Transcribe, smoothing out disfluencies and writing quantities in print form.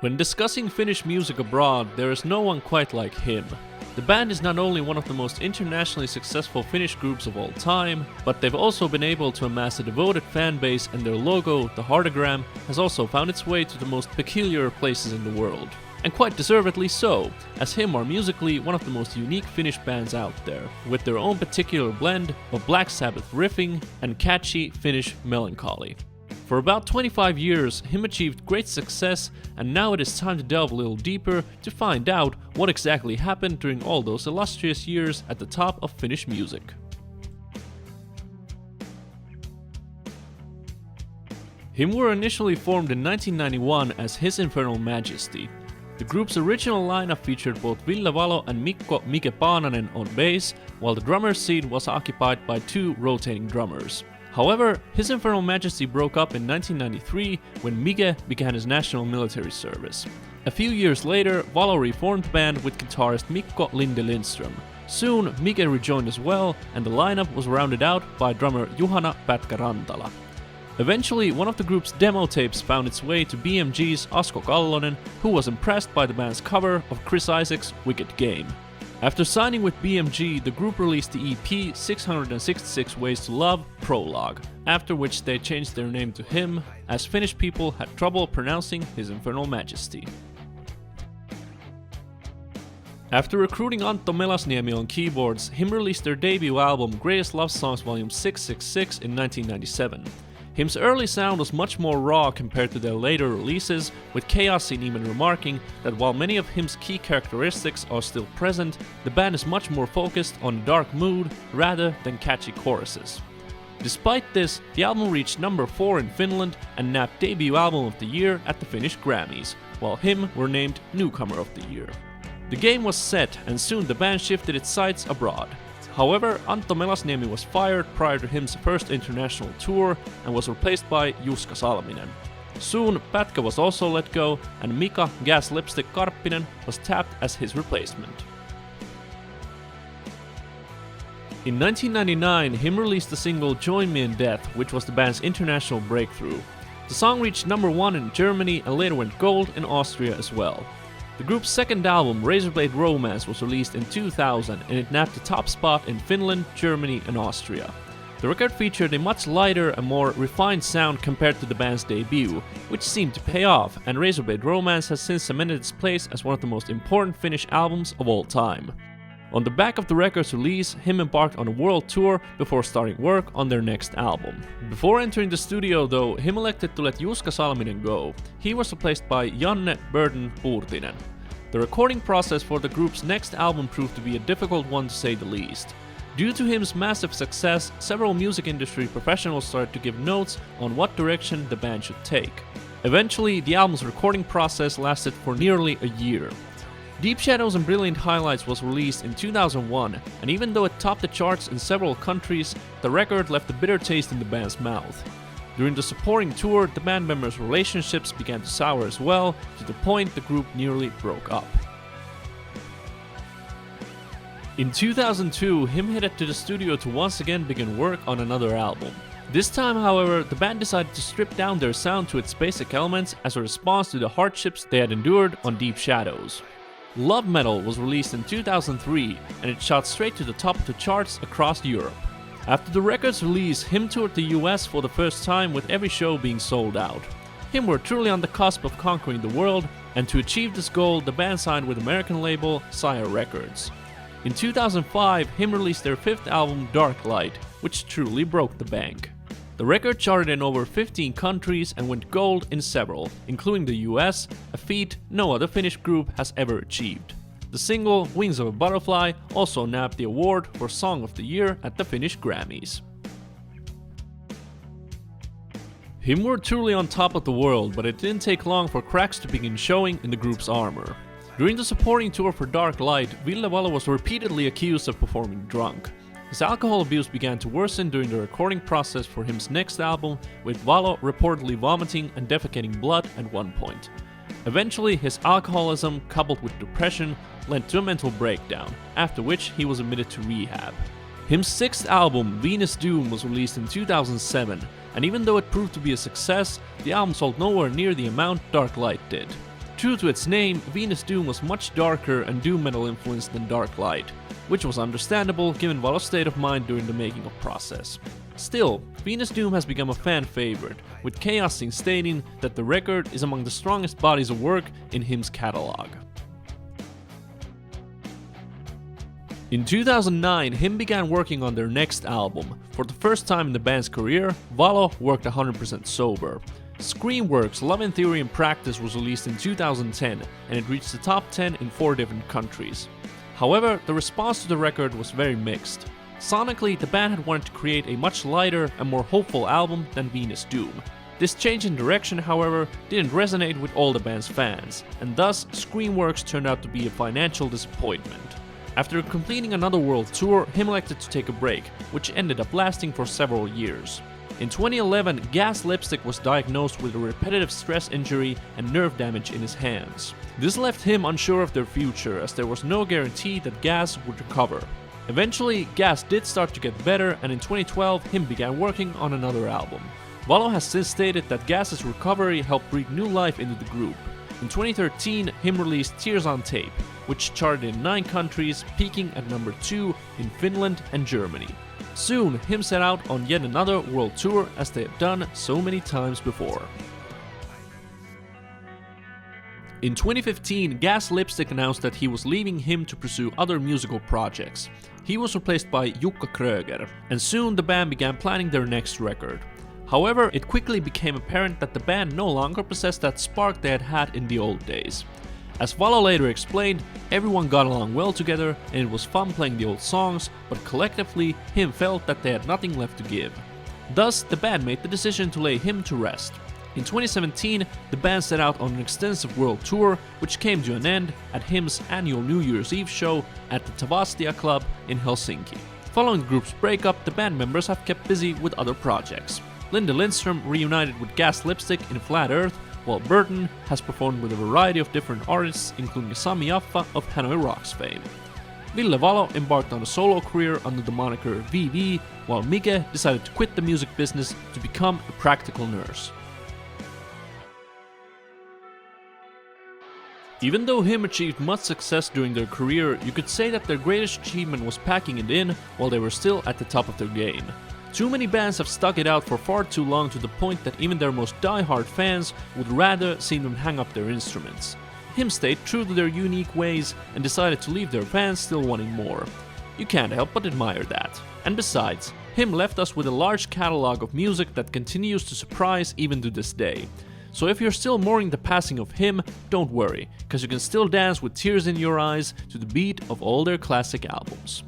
When discussing Finnish music abroad, there is no one quite like him. The band is not only one of the most internationally successful Finnish groups of all time, but they've also been able to amass a devoted fan base, and their logo, the heartagram, has also found its way to the most peculiar places in the world. And quite deservedly so, as him are musically one of the most unique Finnish bands out there, with their own particular blend of Black Sabbath riffing and catchy Finnish melancholy. For about 25 years, him achieved great success, and now it is time to delve a little deeper to find out what exactly happened during all those illustrious years at the top of Finnish music. Him were initially formed in 1991 as His Infernal Majesty. The group's original lineup featured both Ville Valo and Mikko Mike Paananen on bass, while the drummer's seat was occupied by two rotating drummers. However, His Infernal Majesty broke up in 1993 when Mike began his national military service. A few years later, Valo reformed the band with guitarist Mikko Linde Lindström. Soon, Mike rejoined as well, and the lineup was rounded out by drummer Juhana Pätkä Rantala. Eventually, one of the group's demo tapes found its way to BMG's Asko Kallonen, who was impressed by the band's cover of Chris Isaak's Wicked Game. After signing with BMG, the group released the EP 666 Ways to Love Prologue, after which they changed their name to Him, as Finnish people had trouble pronouncing His Infernal Majesty. After recruiting Antto Melasniemi on keyboards, Him released their debut album Greatest Love Songs Volume 666 in 1997. Him's early sound was much more raw compared to their later releases, with Chaoszine even remarking that while many of Him's key characteristics are still present, the band is much more focused on dark mood rather than catchy choruses. Despite this, the album reached number 4 in Finland and nabbed Debut Album of the Year at the Finnish Grammys, while Him were named Newcomer of the Year. The game was set, and soon the band shifted its sights abroad. However, Antto Melasniemi was fired prior to Him's first international tour and was replaced by Juska Salminen. Soon, Pätkä was also let go, and Mika Gas Lipstick Karppinen was tapped as his replacement. In 1999, Him released the single Join Me in Death, which was the band's international breakthrough. The song reached number 1 in Germany and later went gold in Austria as well. The group's second album, Razorblade Romance, was released in 2000 and it nabbed the top spot in Finland, Germany and Austria. The record featured a much lighter and more refined sound compared to the band's debut, which seemed to pay off, and Razorblade Romance has since cemented its place as one of the most important Finnish albums of all time. On the back of the record's release, Him embarked on a world tour before starting work on their next album. Before entering the studio though, Him elected to let Juska Salminen go. He was replaced by Janne Burden Puurtinen. The recording process for the group's next album proved to be a difficult one to say the least. Due to Him's massive success, several music industry professionals started to give notes on what direction the band should take. Eventually, the album's recording process lasted for nearly a year. Deep Shadows and Brilliant Highlights was released in 2001, and even though it topped the charts in several countries, the record left a bitter taste in the band's mouth. During the supporting tour, the band members' relationships began to sour as well, to the point the group nearly broke up. In 2002, Him headed to the studio to once again begin work on another album. This time, however, the band decided to strip down their sound to its basic elements as a response to the hardships they had endured on Deep Shadows. Love Metal was released in 2003, and it shot straight to the top of the charts across Europe. After the record's release, Him toured the US for the first time, with every show being sold out. Him were truly on the cusp of conquering the world, and to achieve this goal, the band signed with American label Sire Records. In 2005, Him released their fifth album Dark Light, which truly broke the bank. The record charted in over 15 countries and went gold in several, including the US, a feat no other Finnish group has ever achieved. The single Wings of a Butterfly also nabbed the award for Song of the Year at the Finnish Grammys. Him were truly on top of the world, but it didn't take long for cracks to begin showing in the group's armor. During the supporting tour for Dark Light, Ville Valo was repeatedly accused of performing drunk. His alcohol abuse began to worsen during the recording process for Him's next album, with Valo reportedly vomiting and defecating blood at one point. Eventually, his alcoholism, coupled with depression, led to a mental breakdown, after which he was admitted to rehab. Him's sixth album, Venus Doom, was released in 2007, and even though it proved to be a success, the album sold nowhere near the amount Dark Light did. True to its name, Venus Doom was much darker and doom metal influenced than Dark Light, which was understandable given Valo's state of mind during the making of process. Still, Venus Doom has become a fan favorite, with Chaoszine stating that the record is among the strongest bodies of work in him's catalog. In 2009, Him began working on their next album. For the first time in the band's career, Valo worked 100% sober. Screamworks' Love in Theory and Practice was released in 2010, and it reached the top 10 in 4 different countries. However, the response to the record was very mixed. Sonically, the band had wanted to create a much lighter and more hopeful album than Venus Doom. This change in direction, however, didn't resonate with all the band's fans, and thus Screamworks turned out to be a financial disappointment. After completing another world tour, Him elected to take a break, which ended up lasting for several years. In 2011, Gas Lipstick was diagnosed with a repetitive stress injury and nerve damage in his hands. This left Him unsure of their future, as there was no guarantee that Gas would recover. Eventually, Gas did start to get better, and in 2012, Him began working on another album. Valo has since stated that Gas's recovery helped breathe new life into the group. In 2013, Him released Tears on Tape, which charted in 9 countries, peaking at number 2 in Finland and Germany. Soon, Him set out on yet another world tour, as they had done so many times before. In 2015, Gas Lipstick announced that he was leaving Him to pursue other musical projects. He was replaced by Jukka Kröger, and soon the band began planning their next record. However, it quickly became apparent that the band no longer possessed that spark they had had in the old days. As Valo later explained, everyone got along well together and it was fun playing the old songs, but collectively, Him felt that they had nothing left to give. Thus, the band made the decision to lay Him to rest. In 2017, the band set out on an extensive world tour, which came to an end at Him's annual New Year's Eve show at the Tavastia Club in Helsinki. Following the group's breakup, the band members have kept busy with other projects. Linda Lindström reunited with Gas Lipstick in Flat Earth, while Burton has performed with a variety of different artists, including Sami Jaffa of Hanoi Rocks fame. Ville Valo embarked on a solo career under the moniker VV, while Mike decided to quit the music business to become a practical nurse. Even though Him achieved much success during their career, you could say that their greatest achievement was packing it in while they were still at the top of their game. Too many bands have stuck it out for far too long, to the point that even their most die-hard fans would rather see them hang up their instruments. Him stayed true to their unique ways and decided to leave their fans still wanting more. You can't help but admire that. And besides, Him left us with a large catalog of music that continues to surprise even to this day. So if you're still mourning the passing of Him, don't worry, cause you can still dance with tears in your eyes to the beat of all their classic albums.